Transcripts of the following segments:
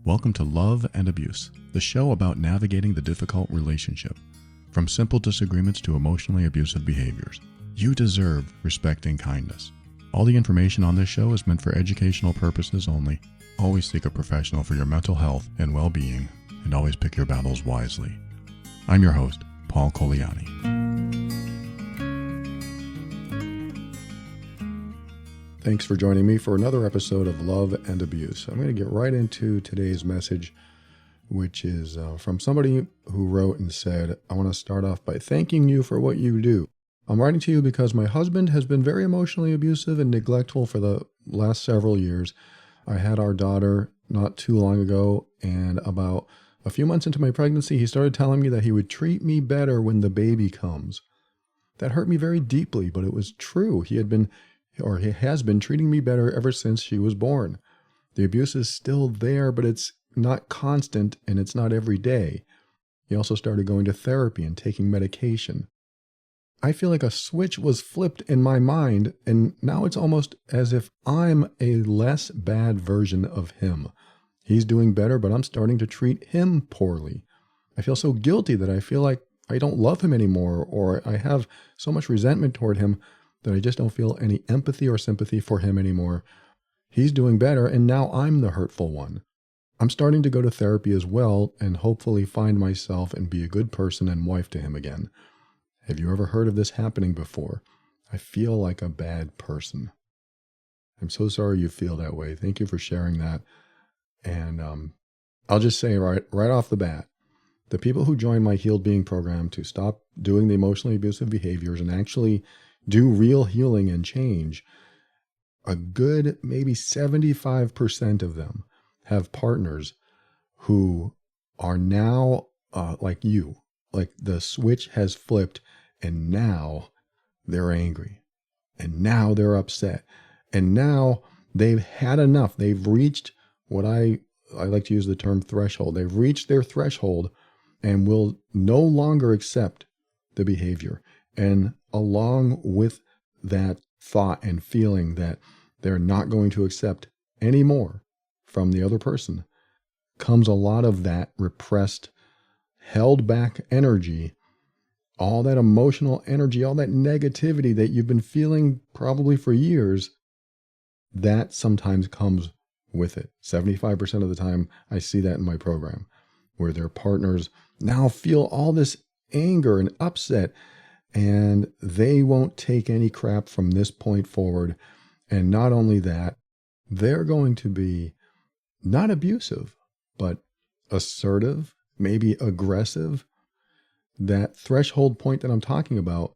Welcome to Love and Abuse, the show about navigating the difficult relationship. From simple disagreements to emotionally abusive behaviors, you deserve respect and kindness. All the information on this show is meant for educational purposes only. Always seek a professional for your mental health and well-being, and always pick your battles wisely. I'm your host, Paul Coliani. Thanks for joining me for another episode of Love and Abuse. I'm going to get right into today's message, which is from somebody who wrote and said, I want to start off by thanking you for what you do. I'm writing to you because my husband has been very emotionally abusive and neglectful for the last several years. I had our daughter not too long ago, and about a few months into my pregnancy, he started telling me that he would treat me better when the baby comes. That hurt me very deeply, but it was true. He has been treating me better ever since she was born. The abuse is still there, but it's not constant and it's not every day. He also started going to therapy and taking medication. I feel like a switch was flipped in my mind, and now it's almost as if I'm a less bad version of him. He's doing better, but I'm starting to treat him poorly. I feel so guilty that I feel like I don't love him anymore, or I have so much resentment toward him that I just don't feel any empathy or sympathy for him anymore. He's doing better, and now I'm the hurtful one. I'm starting to go to therapy as well and hopefully find myself and be a good person and wife to him again. Have you ever heard of this happening before? I feel like a bad person. I'm so sorry you feel that way. Thank you for sharing that. And I'll just say right off the bat, the people who join my Healed Being program to stop doing the emotionally abusive behaviors and actually do real healing and change, a good maybe 75% of them have partners who are now like you. Like the switch has flipped and now they're angry and now they're upset and now they've had enough. They've reached what I like to use the term threshold. They've reached their threshold and will no longer accept the behavior. And along with that thought and feeling that they're not going to accept any more from the other person comes a lot of that repressed, held back energy, all that emotional energy, all that negativity that you've been feeling probably for years, that sometimes comes with it. 75% of the time I see that in my program, where their partners now feel all this anger and upset, and they won't take any crap from this point forward. And not only that, they're going to be not abusive, but assertive, maybe aggressive. That threshold point that I'm talking about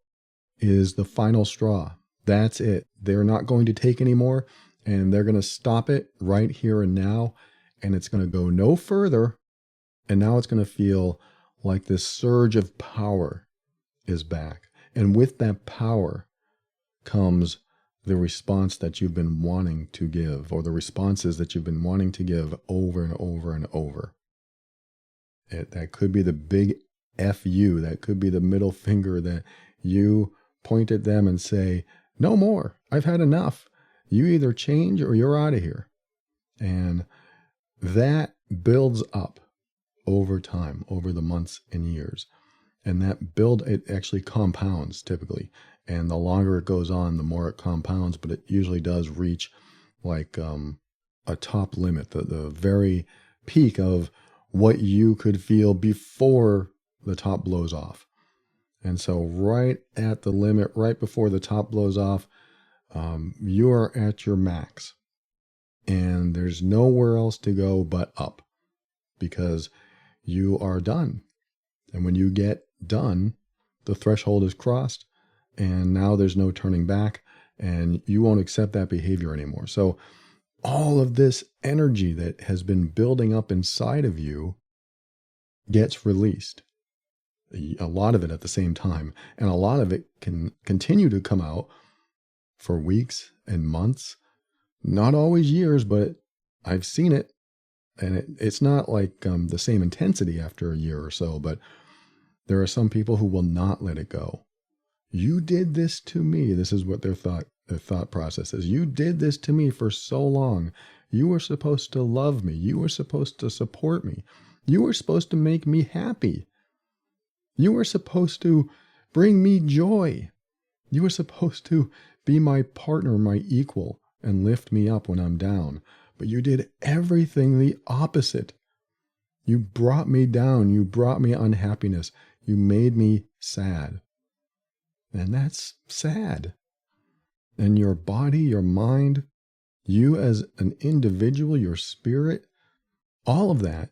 is the final straw. That's it. They're not going to take any more, and they're going to stop it right here and now, and it's going to go no further. And now it's going to feel like this surge of power is back. And with that power comes the response that you've been wanting to give, or the responses that you've been wanting to give over and over and over. That could be the big F you. That could be the middle finger that you point at them and say, no more. I've had enough. You either change or you're out of here. And that builds up over time, over the months and years. And it actually compounds typically. And the longer it goes on, the more it compounds, but it usually does reach like a top limit, the very peak of what you could feel before the top blows off. And so right at the limit, right before the top blows off, you are at your max. And there's nowhere else to go but up, because you are done. And when you get done, the threshold is crossed, and now there's no turning back, and you won't accept that behavior anymore. So all of this energy that has been building up inside of you gets released. A lot of it at the same time, and a lot of it can continue to come out for weeks and months, not always years, but I've seen it. And it's not like the same intensity after a year or so, but there are some people who will not let it go. You did this to me. This is what their thought process is. You did this to me for so long. You were supposed to love me. You were supposed to support me. You were supposed to make me happy. You were supposed to bring me joy. You were supposed to be my partner, my equal, and lift me up when I'm down. But you did everything the opposite. You brought me down. You brought me unhappiness. You made me sad. And that's sad. And your body, your mind, you as an individual, your spirit, all of that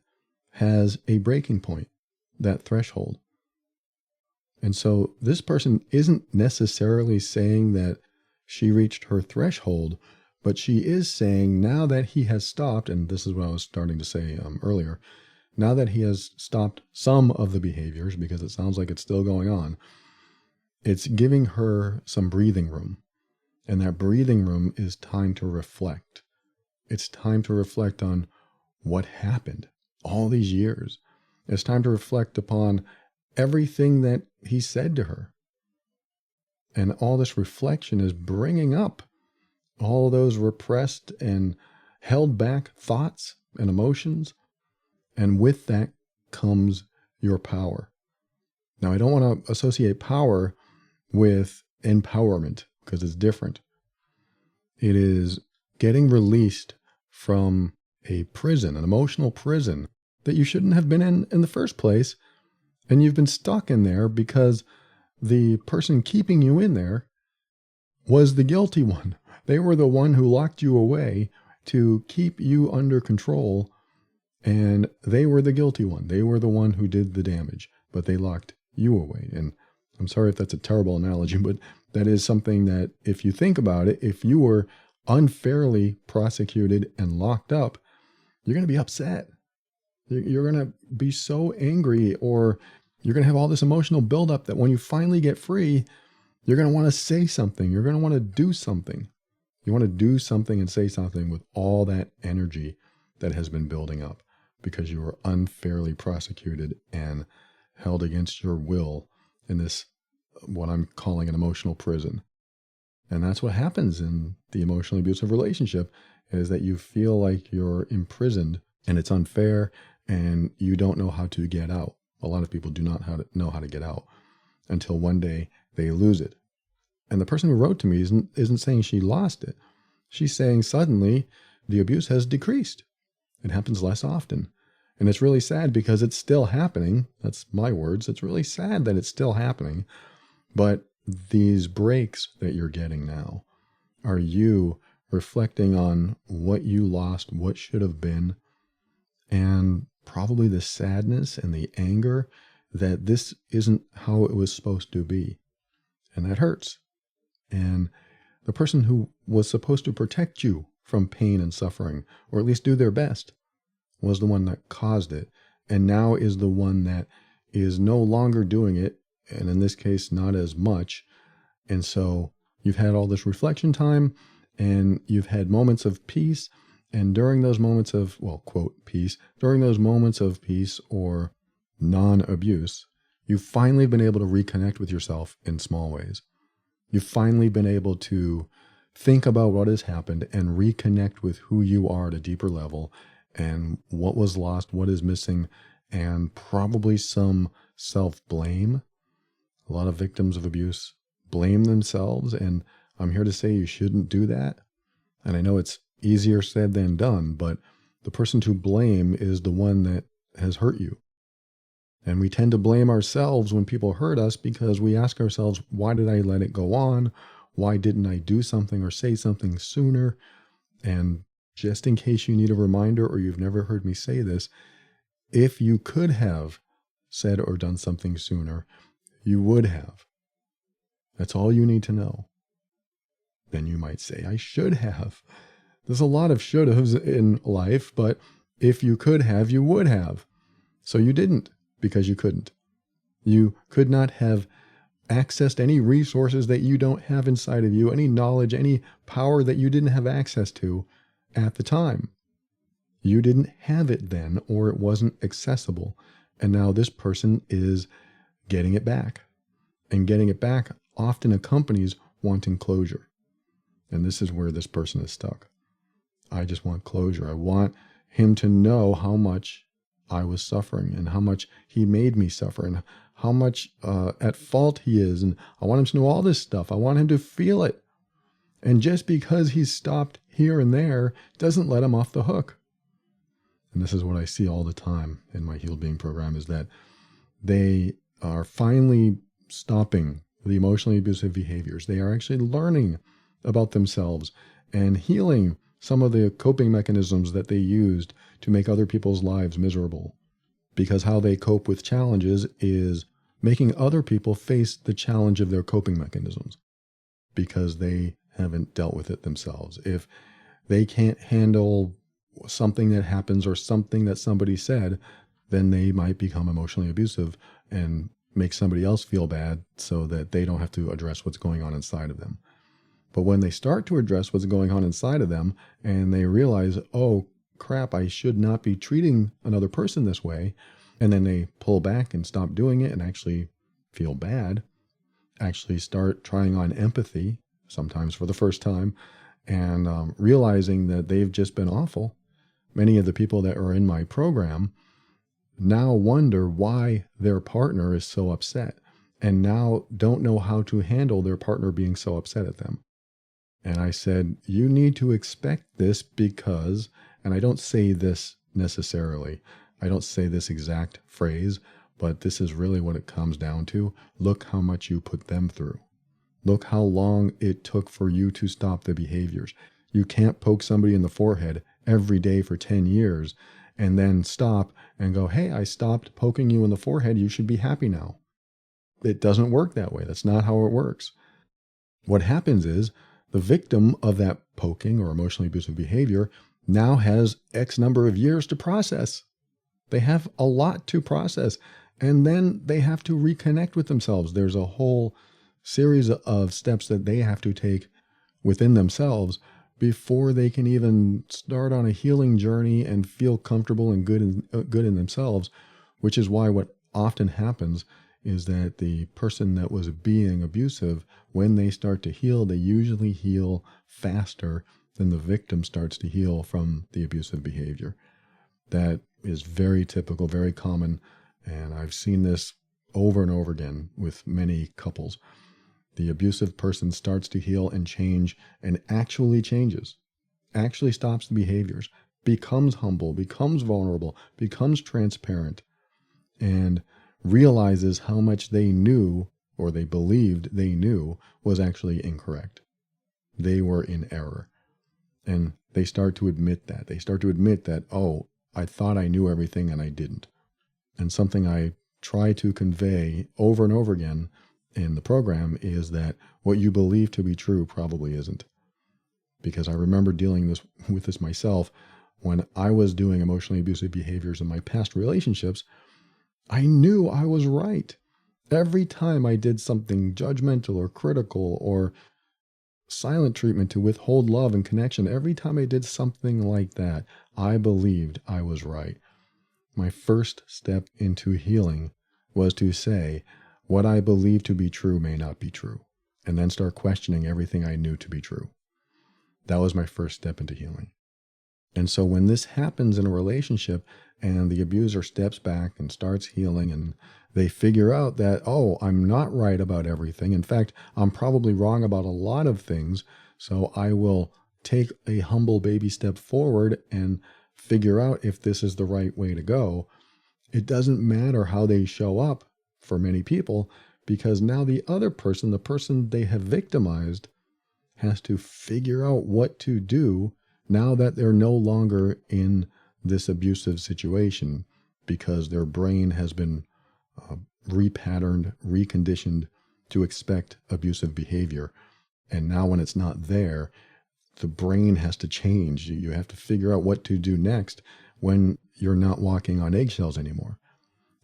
has a breaking point, that threshold. And so this person isn't necessarily saying that she reached her threshold, but she is saying now that he has stopped, and this is what I was starting to say earlier, now that he has stopped some of the behaviors, because it sounds like it's still going on, it's giving her some breathing room. And that breathing room is time to reflect. It's time to reflect on what happened all these years. It's time to reflect upon everything that he said to her. And all this reflection is bringing up all those repressed and held back thoughts and emotions. And with that comes your power. Now, I don't want to associate power with empowerment because it's different. It is getting released from a prison, an emotional prison that you shouldn't have been in the first place. And you've been stuck in there because the person keeping you in there was the guilty one. They were the one who locked you away to keep you under control. And they were the guilty one. They were the one who did the damage, but they locked you away. And I'm sorry if that's a terrible analogy, but that is something that if you think about it, if you were unfairly prosecuted and locked up, you're going to be upset. You're going to be so angry, or you're going to have all this emotional buildup that when you finally get free, you're going to want to say something. You're going to want to do something. You want to do something and say something with all that energy that has been building up because you were unfairly prosecuted and held against your will in this, what I'm calling an emotional prison. And that's what happens in the emotionally abusive relationship, is that you feel like you're imprisoned and it's unfair and you don't know how to get out. A lot of people do not know how to get out until one day they lose it. And the person who wrote to me isn't saying she lost it. She's saying suddenly the abuse has decreased. It happens less often. And it's really sad because it's still happening. That's my words. It's really sad that it's still happening. But these breaks that you're getting now are you reflecting on what you lost, what should have been, and probably the sadness and the anger that this isn't how it was supposed to be. And that hurts. And the person who was supposed to protect you from pain and suffering, or at least do their best, was the one that caused it, and now is the one that is no longer doing it, and in this case, not as much. And so you've had all this reflection time, and you've had moments of peace, and during those moments of, well, quote, peace, during those moments of peace or non-abuse, you've finally been able to reconnect with yourself in small ways. You've finally been able to think about what has happened and reconnect with who you are at a deeper level, and what was lost, what is missing, and probably some self-blame. A lot of victims of abuse blame themselves, and I'm here to say you shouldn't do that. And I know it's easier said than done, but the person to blame is the one that has hurt you. And we tend to blame ourselves when people hurt us because we ask ourselves, why did I let it go on? Why didn't I do something or say something sooner? And just in case you need a reminder or you've never heard me say this, if you could have said or done something sooner, you would have. That's all you need to know. Then you might say, I should have. There's a lot of should haves in life, but if you could have, you would have. So you didn't because you couldn't. You could not have accessed any resources that you don't have inside of you, any knowledge, any power that you didn't have access to at the time. You didn't have it then, or it wasn't accessible. And now this person is getting it back. And getting it back often accompanies wanting closure. And this is where this person is stuck. I just want closure. I want him to know how much I was suffering and how much he made me suffer and how much at fault he is. And I want him to know all this stuff. I want him to feel it. And just because he's stopped here and there doesn't let him off the hook. And this is what I see all the time in my Healed Being program, is that they are finally stopping the emotionally abusive behaviors. They are actually learning about themselves and healing some of the coping mechanisms that they used to make other people's lives miserable. Because how they cope with challenges is making other people face the challenge of their coping mechanisms, because they haven't dealt with it themselves. If they can't handle something that happens or something that somebody said, then they might become emotionally abusive and make somebody else feel bad so that they don't have to address what's going on inside of them. But when they start to address what's going on inside of them and they realize, oh crap, I should not be treating another person this way, and then they pull back and stop doing it and actually feel bad, actually start trying on empathy, sometimes for the first time, and realizing that they've just been awful. Many of the people that are in my program now wonder why their partner is so upset, and now don't know how to handle their partner being so upset at them. And I said, you need to expect this because, and I don't say this necessarily, I don't say this exact phrase, but this is really what it comes down to. Look how much you put them through. Look how long it took for you to stop the behaviors. You can't poke somebody in the forehead every day for 10 years and then stop and go, hey, I stopped poking you in the forehead. You should be happy now. It doesn't work that way. That's not how it works. What happens is the victim of that poking or emotionally abusive behavior now has X number of years to process. They have a lot to process, and then they have to reconnect with themselves. There's a whole series of steps that they have to take within themselves before they can even start on a healing journey and feel comfortable and good in themselves, which is why what often happens is that the person that was being abusive, when they start to heal, they usually heal faster than the victim starts to heal from the abusive behavior. That is very typical, very common, and I've seen this over and over again with many couples. The abusive person starts to heal and change and actually changes, actually stops the behaviors, becomes humble, becomes vulnerable, becomes transparent, and realizes how much they knew or they believed they knew was actually incorrect. They were in error. And they start to admit that. They start to admit that, oh, I thought I knew everything and I didn't. And something I try to convey over and over again in the program is that what you believe to be true probably isn't. Because I remember dealing with this myself when I was doing emotionally abusive behaviors in my past relationships. I knew I was right. Every time I did something judgmental or critical or silent treatment to withhold love and connection, every time I did something like that, I believed I was right. My first step into healing was to say, what I believe to be true may not be true, and then start questioning everything I knew to be true. That was my first step into healing. And so when this happens in a relationship and the abuser steps back and starts healing and they figure out that, oh, I'm not right about everything. In fact, I'm probably wrong about a lot of things. So I will take a humble baby step forward and figure out if this is the right way to go. It doesn't matter how they show up for many people, because now the other person, the person they have victimized, has to figure out what to do now that they're no longer in this abusive situation, because their brain has been repatterned, reconditioned to expect abusive behavior. And now when it's not there, the brain has to change. You have to figure out what to do next when you're not walking on eggshells anymore.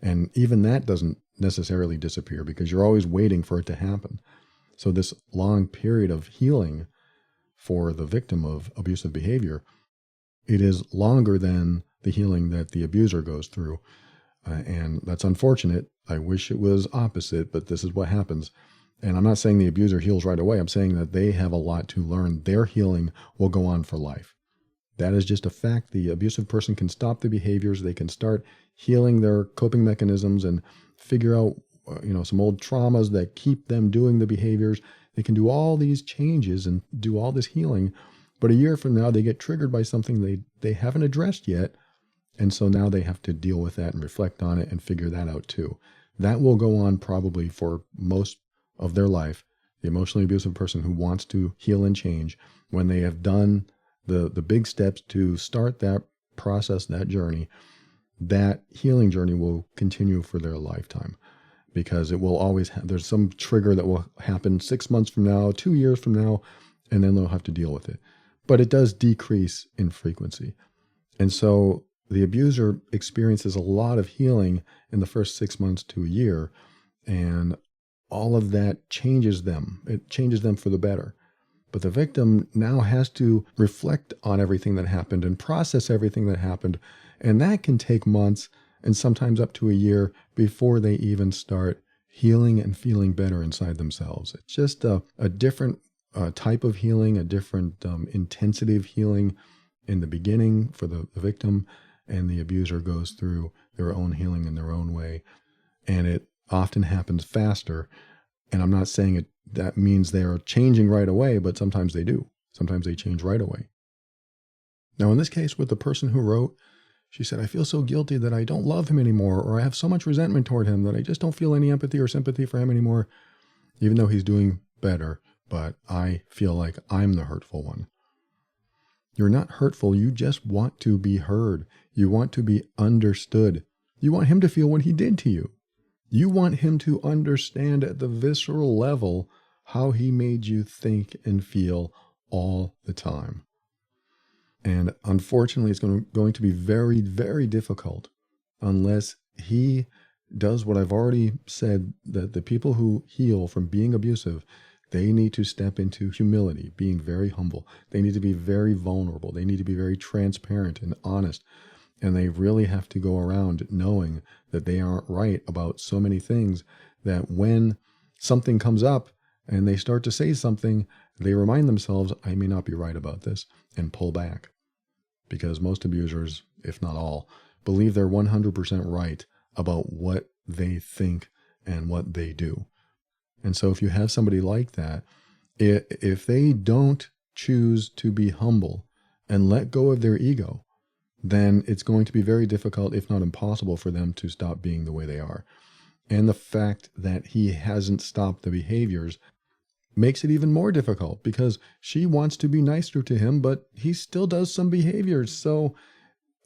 And even that doesn't necessarily disappear because you're always waiting for it to happen. So this long period of healing for the victim of abusive behavior, it is longer than the healing that the abuser goes through. And that's unfortunate. I wish it was opposite, but this is what happens. And I'm not saying the abuser heals right away. I'm saying that they have a lot to learn. Their healing will go on for life. That is just a fact. The abusive person can stop the behaviors. They can start healing their coping mechanisms and figure out, some old traumas that keep them doing the behaviors. They can do all these changes and do all this healing. But a year from now, they get triggered by something they haven't addressed yet. And so now they have to deal with that and reflect on it and figure that out too. That will go on probably for most of their life. The emotionally abusive person who wants to heal and change, when they have done the big steps to start that process, that journey, that healing journey will continue for their lifetime, because it will always there's some trigger that will happen 6 months from now, 2 years from now, and then they'll have to deal with it. But it does decrease in frequency. And so the abuser experiences a lot of healing in the first 6 months to a year, and all of that changes them. It changes them for the better. But the victim now has to reflect on everything that happened and process everything that happened. And that can take months and sometimes up to a year before they even start healing and feeling better inside themselves. It's just a different type of healing, a different intensity of healing in the beginning for the victim, and the abuser goes through their own healing in their own way. And it often happens faster. And I'm not saying that means they're changing right away, but sometimes they do. Sometimes they change right away. Now, in this case with the person who wrote, she said, I feel so guilty that I don't love him anymore, or I have so much resentment toward him that I just don't feel any empathy or sympathy for him anymore, even though he's doing better, but I feel like I'm the hurtful one. You're not hurtful. You just want to be heard. You want to be understood. You want him to feel what he did to you. You want him to understand at the visceral level how he made you think and feel all the time. And unfortunately, it's going to be very, very difficult unless he does what I've already said, that the people who heal from being abusive, they need to step into humility, being very humble. They need to be very vulnerable. They need to be very transparent and honest. And they really have to go around knowing that they aren't right about so many things, that when something comes up and they start to say something, they remind themselves, I may not be right about this, and pull back. Because most abusers, if not all, believe they're 100% right about what they think and what they do. And so if you have somebody like that, if they don't choose to be humble and let go of their ego, then it's going to be very difficult, if not impossible, for them to stop being the way they are. And the fact that he hasn't stopped the behaviors makes it even more difficult, because she wants to be nicer to him, but he still does some behaviors. So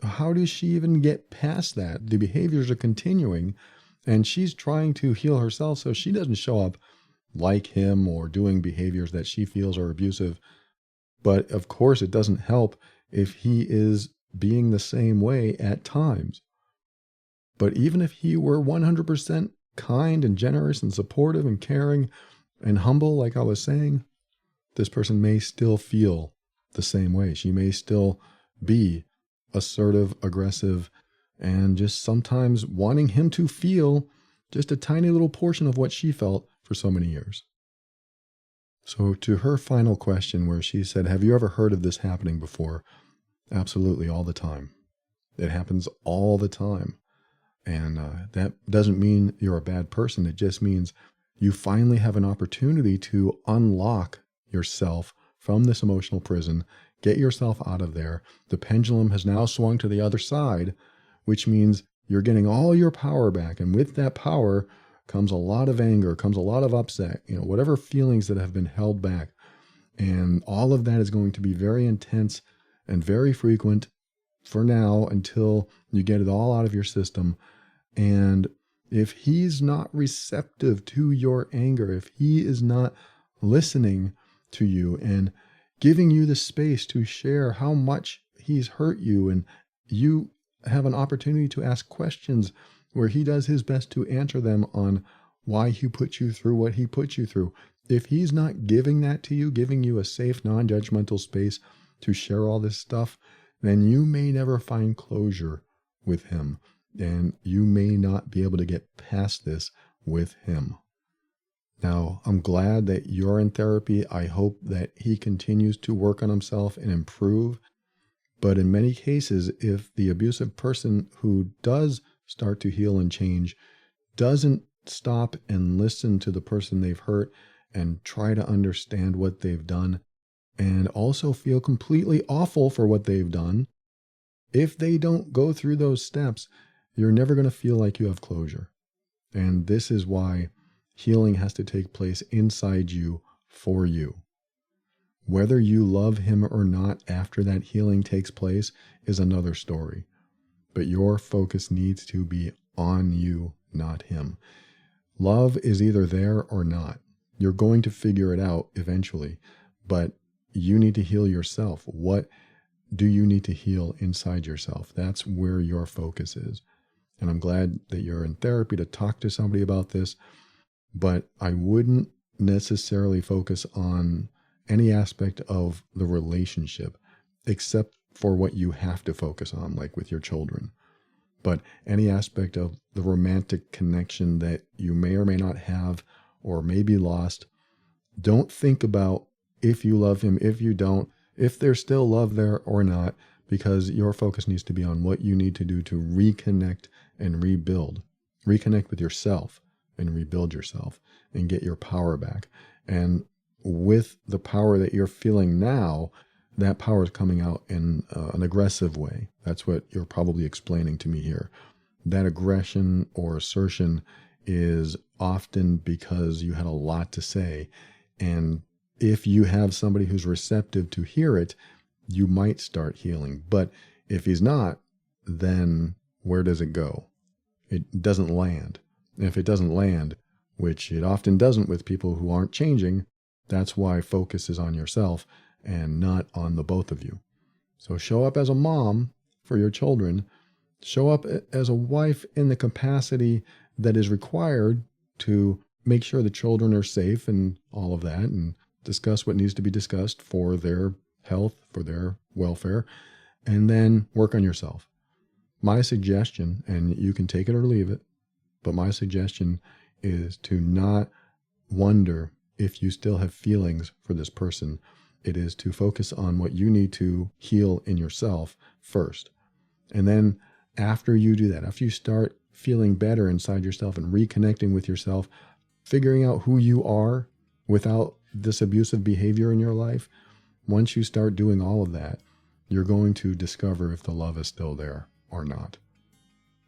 how does she even get past that? The behaviors are continuing, and she's trying to heal herself so she doesn't show up like him or doing behaviors that she feels are abusive. But of course, it doesn't help if he is being the same way at times. But even if he were 100% kind and generous and supportive and caring and humble, like I was saying, this person may still feel the same way. She may still be assertive, aggressive, and just sometimes wanting him to feel just a tiny little portion of what she felt for so many years. So to her final question, where she said, have you ever heard of this happening before? Absolutely, all the time. It happens all the time. And that doesn't mean you're a bad person. It just means you finally have an opportunity to unlock yourself from this emotional prison, get yourself out of there. The pendulum has now swung to the other side, which means you're getting all your power back. And with that power comes a lot of anger, comes a lot of upset, whatever feelings that have been held back. And all of that is going to be very intense and very frequent for now, until you get it all out of your system. And if he's not receptive to your anger, if he is not listening to you and giving you the space to share how much he's hurt you, and you have an opportunity to ask questions where he does his best to answer them on why he put you through what he put you through. If he's not giving that to you, giving you a safe, non-judgmental space to share all this stuff, then you may never find closure with him, and you may not be able to get past this with him. Now, I'm glad that you're in therapy. I hope that he continues to work on himself and improve. But in many cases, if the abusive person who does start to heal and change doesn't stop and listen to the person they've hurt and try to understand what they've done and also feel completely awful for what they've done, if they don't go through those steps, you're never going to feel like you have closure. And this is why healing has to take place inside you for you. Whether you love him or not after that healing takes place is another story. But your focus needs to be on you, not him. Love is either there or not. You're going to figure it out eventually, but you need to heal yourself. What do you need to heal inside yourself? That's where your focus is. And I'm glad that you're in therapy to talk to somebody about this, but I wouldn't necessarily focus on any aspect of the relationship except for what you have to focus on, like with your children. But any aspect of the romantic connection that you may or may not have or may be lost, don't think about if you love him, if you don't, if there's still love there or not, because your focus needs to be on what you need to do to reconnect and rebuild. Reconnect with yourself and rebuild yourself and get your power back. And with the power that you're feeling now, that power is coming out in an aggressive way. That's what you're probably explaining to me here. That aggression or assertion is often because you had a lot to say. And if you have somebody who's receptive to hear it, you might start healing. But if he's not, then where does it go? It doesn't land. And if it doesn't land, which it often doesn't with people who aren't changing, that's why focus is on yourself and not on the both of you. So show up as a mom for your children. Show up as a wife in the capacity that is required to make sure the children are safe and all of that, and discuss what needs to be discussed for their health, for their welfare, and then work on yourself. My suggestion, and you can take it or leave it, but my suggestion is to not wonder if you still have feelings for this person. It is to focus on what you need to heal in yourself first. And then after you do that, after you start feeling better inside yourself and reconnecting with yourself, figuring out who you are without this abusive behavior in your life, once you start doing all of that, you're going to discover if the love is still there or not.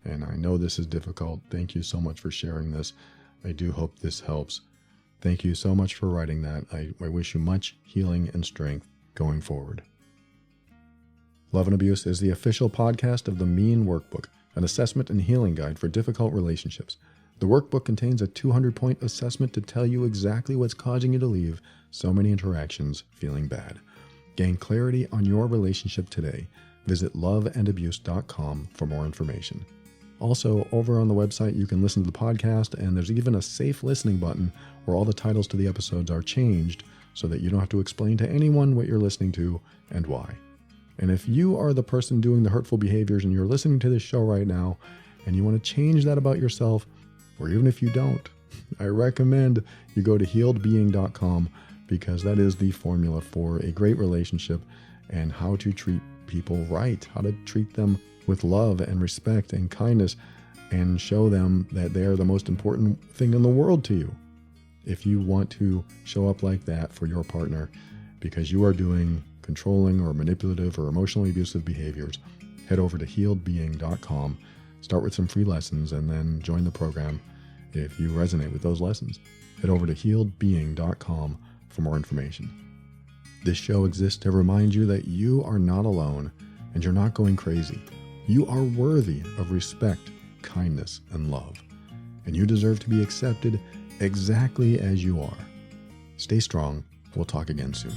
And I know this is difficult. Thank you so much for sharing this. I do hope this helps. Thank you so much for writing that. I wish you much healing and strength going forward. Love and Abuse is the official podcast of the Mean Workbook, an assessment and healing guide for difficult relationships. The workbook contains a 200-point assessment to tell you exactly what's causing you to leave so many interactions feeling bad. Gain clarity on your relationship today. Visit loveandabuse.com for more information. Also, over on the website, you can listen to the podcast, and there's even a safe listening button where all the titles to the episodes are changed so that you don't have to explain to anyone what you're listening to and why. And if you are the person doing the hurtful behaviors and you're listening to this show right now and you want to change that about yourself, or even if you don't, I recommend you go to healedbeing.com, because that is the formula for a great relationship and how to treat people right, how to treat them with love and respect and kindness, and show them that they are the most important thing in the world to you. If you want to show up like that for your partner because you are doing controlling or manipulative or emotionally abusive behaviors, head over to healedbeing.com, start with some free lessons, and then join the program if you resonate with those lessons. Head over to healedbeing.com for more information. This show exists to remind you that you are not alone and you're not going crazy. You are worthy of respect, kindness, and love, and you deserve to be accepted exactly as you are. Stay strong. We'll talk again soon.